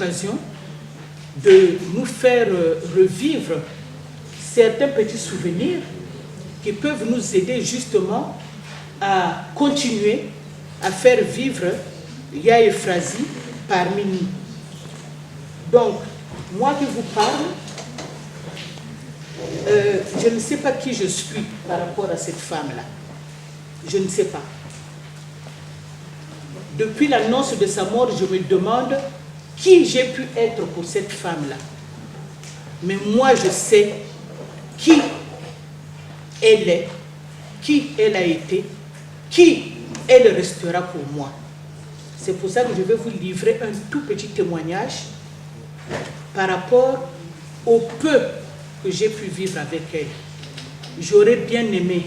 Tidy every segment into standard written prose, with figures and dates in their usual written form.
l'occasion de nous faire revivre certains petits souvenirs qui peuvent nous aider justement à continuer à faire vivre Yaya Efrazi parmi nous. Donc, moi qui vous parle, je ne sais pas qui je suis par rapport à cette femme-là. Je ne sais pas. Depuis l'annonce de sa mort, je me demande qui j'ai pu être pour cette femme-là. Mais moi, je sais qui elle est, qui elle a été, qui elle restera pour moi. C'est pour ça que je vais vous livrer un tout petit témoignage par rapport au peu que j'ai pu vivre avec elle. J'aurais bien aimé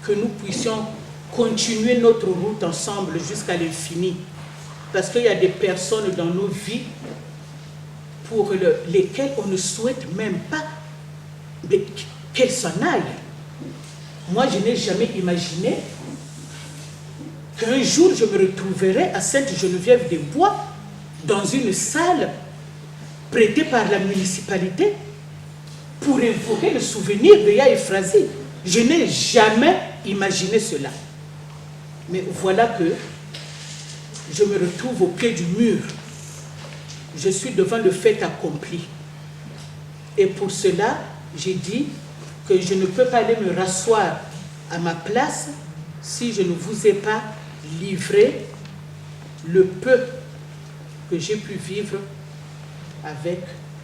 que nous puissions continuer notre route ensemble jusqu'à l'infini. Parce qu'il y a des personnes dans nos vies pour lesquelles on ne souhaite même pas qu'elles s'en aillent. Moi, je n'ai jamais imaginé qu'un jour je me retrouverais à Sainte-Geneviève-des-Bois dans une salle prêtée par la municipalité pour évoquer le souvenir de Yaya Efrazi. Je n'ai jamais imaginé cela. Mais voilà que je me retrouve au pied du mur. Je suis devant le fait accompli. Et pour cela, j'ai dit que je ne peux pas aller me rasseoir à ma place si je ne vous ai pas livré le peu que j'ai pu vivre avec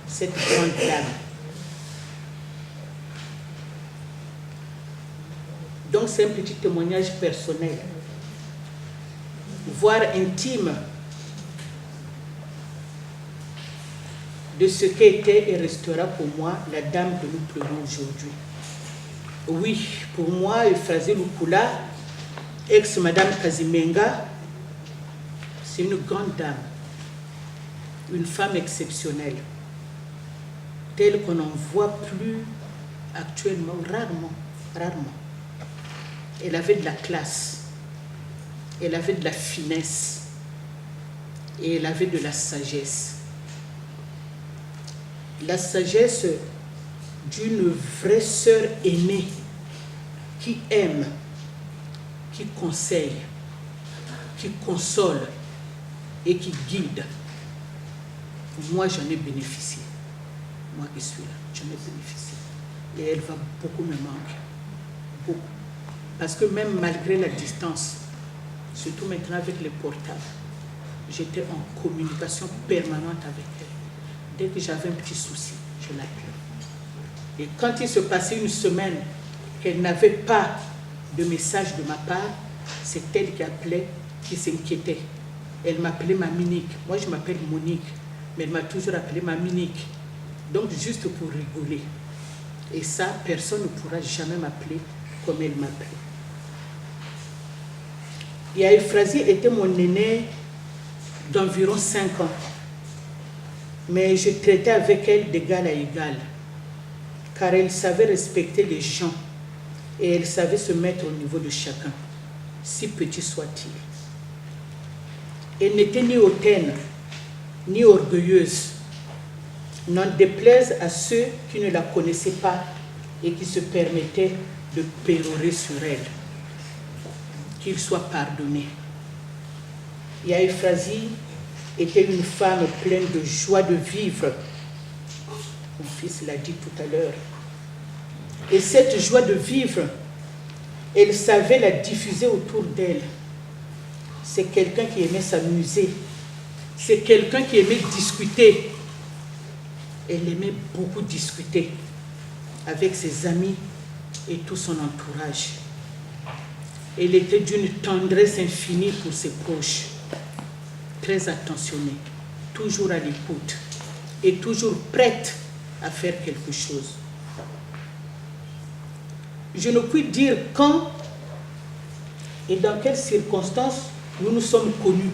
cette grande dame. Donc c'est un petit témoignage personnel, voire intime, de ce qu'était et restera pour moi la dame que nous pleurons aujourd'hui. Oui, pour moi, Efrazi Lukula, ex-madame Kazimenga, c'est une grande dame, une femme exceptionnelle, telle qu'on n'en voit plus actuellement, rarement. Elle avait de la classe, elle avait de la finesse et elle avait de la sagesse. La sagesse d'une vraie sœur aînée qui aime, qui conseille, qui console et qui guide. Moi, j'en ai bénéficié. Moi qui suis là, j'en ai bénéficié. Et elle va beaucoup me manquer. Beaucoup. Parce que même malgré la distance, surtout maintenant avec les portables, j'étais en communication permanente avec elle. Dès que j'avais un petit souci, je l'appelais. Et quand il se passait une semaine qu'elle n'avait pas de message de ma part, c'est elle qui appelait, qui s'inquiétait. Elle m'appelait Maminique. Moi, je m'appelle Monique, mais elle m'a toujours appelée Maminique. Donc, juste pour rigoler. Et ça, personne ne pourra jamais m'appeler comme elle m'appelait. Yaya Efrazi était mon aînée d'environ 5 ans. Mais je traitais avec elle d'égal à égal, car elle savait respecter les gens et elle savait se mettre au niveau de chacun, si petit soit-il. Elle n'était ni hautaine, ni orgueilleuse, n'en déplaise à ceux qui ne la connaissaient pas et qui se permettaient de pérorer sur elle. Qu'il soit pardonné. Yaya Efrazi était une femme pleine de joie de vivre. Mon fils l'a dit tout à l'heure. Et cette joie de vivre, elle savait la diffuser autour d'elle. C'est quelqu'un qui aimait s'amuser. C'est quelqu'un qui aimait discuter. Elle aimait beaucoup discuter avec ses amis et tout son entourage. Elle était d'une tendresse infinie pour ses proches. Très attentionnée, toujours à l'écoute et toujours prête à faire quelque chose. Je ne puis dire quand et dans quelles circonstances nous nous sommes connus.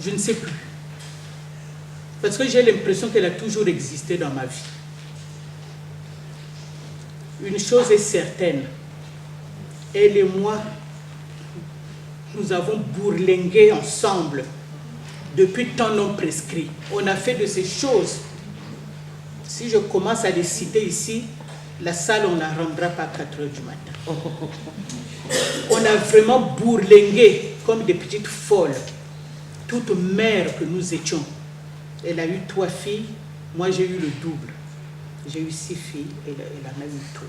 Je ne sais plus. Parce que j'ai l'impression qu'elle a toujours existé dans ma vie. Une chose est certaine, elle et moi, nous avons bourlingué ensemble depuis temps non prescrit. On a fait de ces choses. Si je commence à les citer ici, la salle, on ne la rendra pas à 4 heures du matin. On a vraiment bourlingué comme des petites folles. Toute mère que nous étions. Elle a eu 3 filles, moi j'ai eu le double. J'ai eu 6 filles, elle en a eu 3.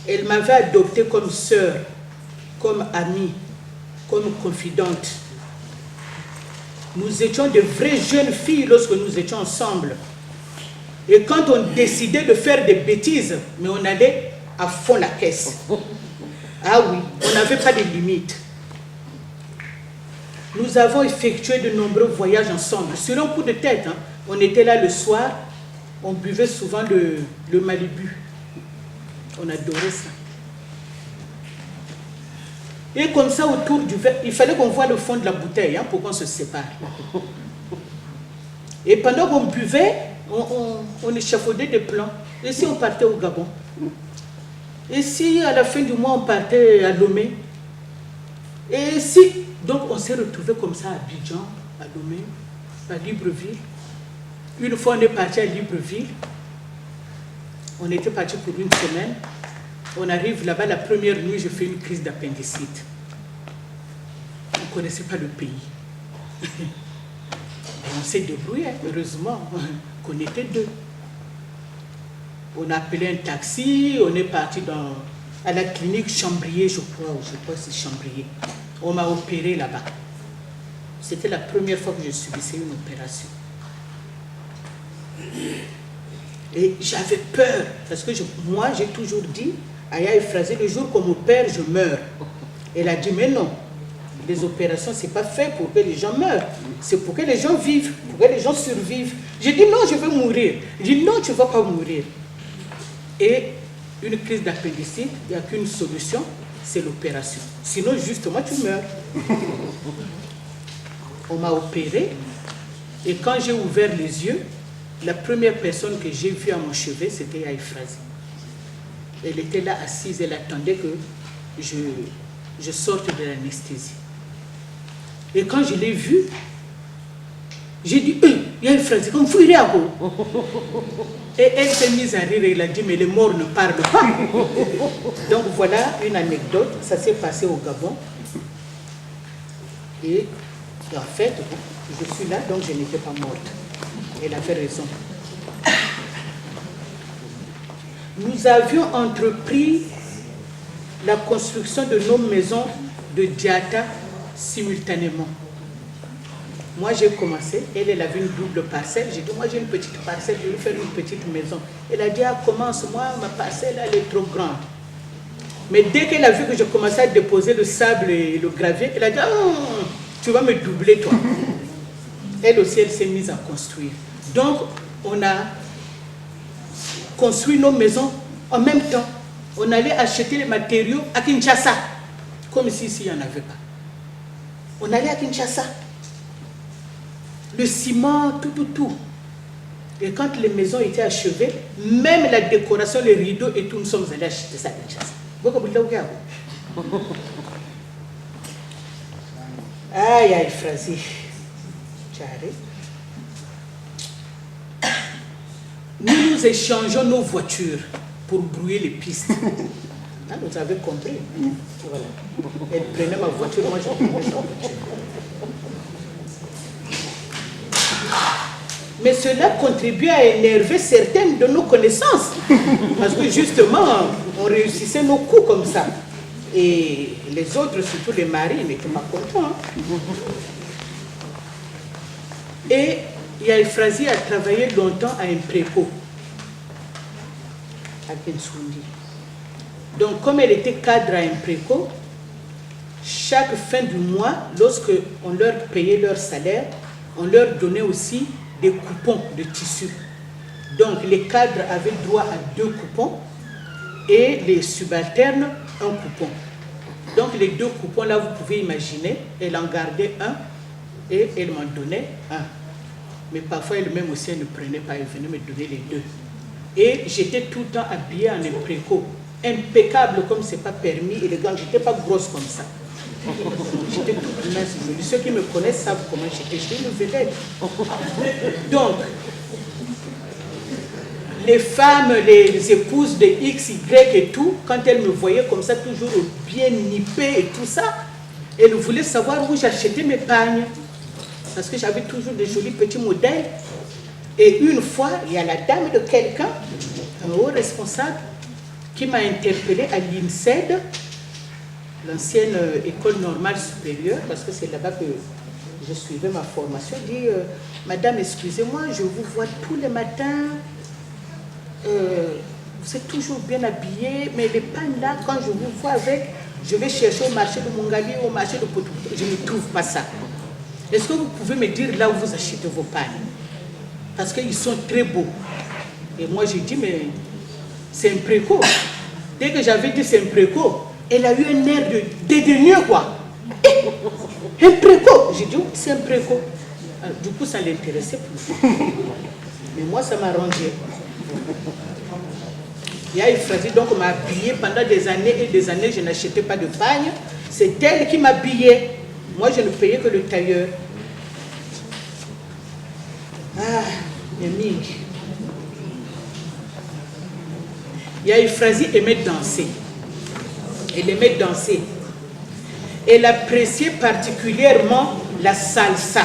Elle m'avait adoptée comme sœur, comme amie, comme confidente. Nous étions de vraies jeunes filles lorsque nous étions ensemble. Et quand on décidait de faire des bêtises, mais on allait à fond la caisse. Ah oui, on n'avait pas de limites. Nous avons effectué de nombreux voyages ensemble. Sur un coup de tête, hein, on était là le soir, on buvait souvent le Malibu. On adorait ça. Et comme ça, autour du verre, il fallait qu'on voie le fond de la bouteille hein, pour qu'on se sépare. Et pendant qu'on buvait, on échafaudait des plans. Et si on partait au Gabon? Et si à la fin du mois, on partait à Lomé? Et si... Donc on s'est retrouvés comme ça à Abidjan, à Lomé, à Libreville. Une fois on est parti à Libreville, on était parti pour une semaine. On arrive là-bas, la première nuit, je fais une crise d'appendicite. On ne connaissait pas le pays. Et on s'est débrouillé, heureusement qu'on était 2. On a appelé un taxi, on est parti à la clinique Chambrier, je crois que c'est Chambrier. On m'a opéré là-bas. C'était la première fois que je subissais une opération. Et j'avais peur, parce que moi, j'ai toujours dit, Aya Efrazi, le jour qu'on m'opère, je meurs. Elle a dit, mais non, les opérations, ce n'est pas fait pour que les gens meurent. C'est pour que les gens vivent, pour que les gens survivent. J'ai dit, non, je veux mourir. Elle dit, non, tu ne vas pas mourir. Et une crise d'appendicite, il n'y a qu'une solution, c'est l'opération. Sinon, justement, tu meurs. On m'a opéré, et quand j'ai ouvert les yeux, la première personne que j'ai vue à mon chevet, c'était Aya Efrazi. Elle était là assise, elle attendait que je sorte de l'anesthésie. Et quand je l'ai vue, j'ai dit, il y a une phrase, comme vous irez à vous. Et elle s'est mise à rire et elle a dit, mais les morts ne parlent pas. Donc voilà une anecdote, ça s'est passé au Gabon. Et en fait, je suis là, donc je n'étais pas morte. Elle avait raison. Nous avions entrepris la construction de nos maisons de Diata simultanément. Moi, j'ai commencé, elle avait une double parcelle. J'ai dit, moi, j'ai une petite parcelle, je vais faire une petite maison. Elle a dit, ah, commence, moi, ma parcelle, elle est trop grande. Mais dès qu'elle a vu que je commençais à déposer le sable et le gravier, elle a dit, ah, tu vas me doubler, toi. Elle aussi, elle s'est mise à construire. Donc, on a construit nos maisons en même temps. On allait acheter les matériaux à Kinshasa, comme si ici, il n'y en avait pas. On allait à Kinshasa. Le ciment, tout. Et quand les maisons étaient achevées, même la décoration, les rideaux et tout, nous sommes allés acheter ça à Kinshasa. Aïe, aïe, Efrazi. Nous échangeons nos voitures pour brouiller les pistes. Ah, vous avez compris. Voilà. Elle prenait ma voiture, moi je prenais sa voiture. Mais cela contribuait à énerver certaines de nos connaissances. Parce que justement, on réussissait nos coups comme ça. Et les autres, surtout les maris, n'étaient pas contents. Et Aya Efrazi a travaillé longtemps à un préco, à Kensoundi. Donc, comme elle était cadre à un préco, chaque fin du mois, lorsque on leur payait leur salaire, on leur donnait aussi des coupons de tissu. Donc, les cadres avaient droit à 2 coupons et les subalternes, 1 coupon. Donc, les 2 coupons, là, vous pouvez imaginer, elle en gardait 1 et elle m'en donnait 1. Mais parfois, elle-même aussi, elle ne prenait pas, elle venait me donner les 2. Et j'étais tout le temps habillée en préco, impeccable comme ce n'est pas permis, élégante, je n'étais pas grosse comme ça. J'étais toute mince, jolie. Ceux qui me connaissent savent comment j'étais une vedette. Donc, les femmes, les épouses de X, Y et tout, quand elles me voyaient comme ça, toujours bien nippée et tout ça, elles voulaient savoir où j'achetais mes pagnes. Parce que j'avais toujours des jolis petits modèles. Et une fois, il y a la dame de quelqu'un, un haut responsable, qui m'a interpellée à l'INSED, l'ancienne école normale supérieure, parce que c'est là-bas que je suivais ma formation. Elle dit, Madame, excusez-moi, je vous vois tous les matins, vous êtes toujours bien habillée, mais les pagnes là, quand je vous vois avec, je vais chercher au marché de Mongali, au marché de Potou, je ne trouve pas ça. Est-ce que vous pouvez me dire là où vous achetez vos pagnes? Parce qu'ils sont très beaux. Et moi, j'ai dit, mais c'est un préco. Dès que j'avais dit c'est un préco, elle a eu un air de dédaigneux, quoi. Un préco. J'ai dit, oh, c'est un préco. Alors, du coup, ça ne l'intéressait plus. Mais moi, ça m'a rangé. Il y a une phrase, donc, m'a habillée pendant des années et des années, je n'achetais pas de pagne. C'est elle qui m'habillait. Moi, je ne payais que le tailleur. Ah, Yamik. Il y a une phrase, elle aimait danser. Elle aimait danser. Elle appréciait particulièrement la salsa,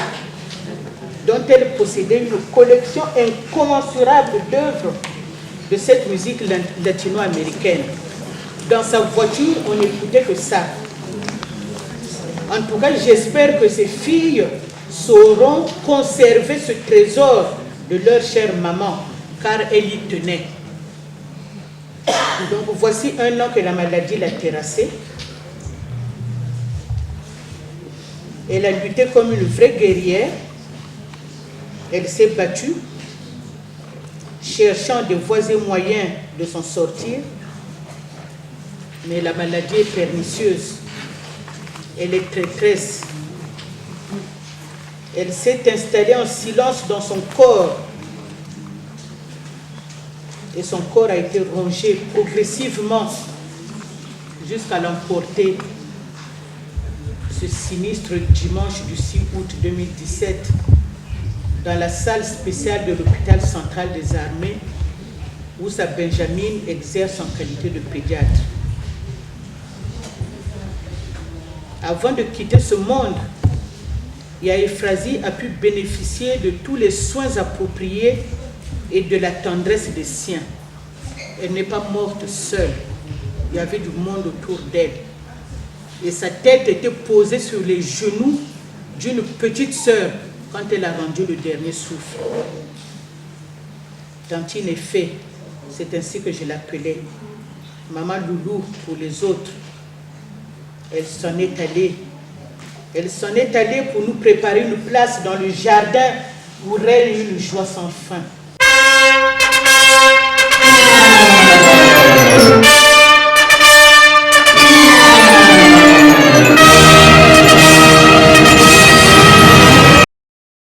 dont elle possédait une collection incommensurable d'œuvres de cette musique latino-américaine. Dans sa voiture, on n'écoutait que ça. En tout cas, j'espère que ces filles sauront conserver ce trésor de leur chère maman, car elle y tenait. Donc voici un an que la maladie l'a terrassée. Elle a lutté comme une vraie guerrière. Elle s'est battue, cherchant des voies et moyens de s'en sortir. Mais la maladie est pernicieuse. Elle est traîtresse. Elle s'est installée en silence dans son corps. Et son corps a été rongé progressivement jusqu'à l'emporter ce sinistre dimanche du 6 août 2017 dans la salle spéciale de l'hôpital central des armées où sa Benjamin exerce en qualité de pédiatre. Avant de quitter ce monde, Yaéphrasie a pu bénéficier de tous les soins appropriés et de la tendresse des siens. Elle n'est pas morte seule. Il y avait du monde autour d'elle. Et sa tête était posée sur les genoux d'une petite sœur quand elle a rendu le dernier souffle. Tantine est fait, c'est ainsi que je l'appelais. Maman Loulou pour les autres. Elle s'en est allée. Elle s'en est allée pour nous préparer une place dans le jardin où règne une joie sans fin.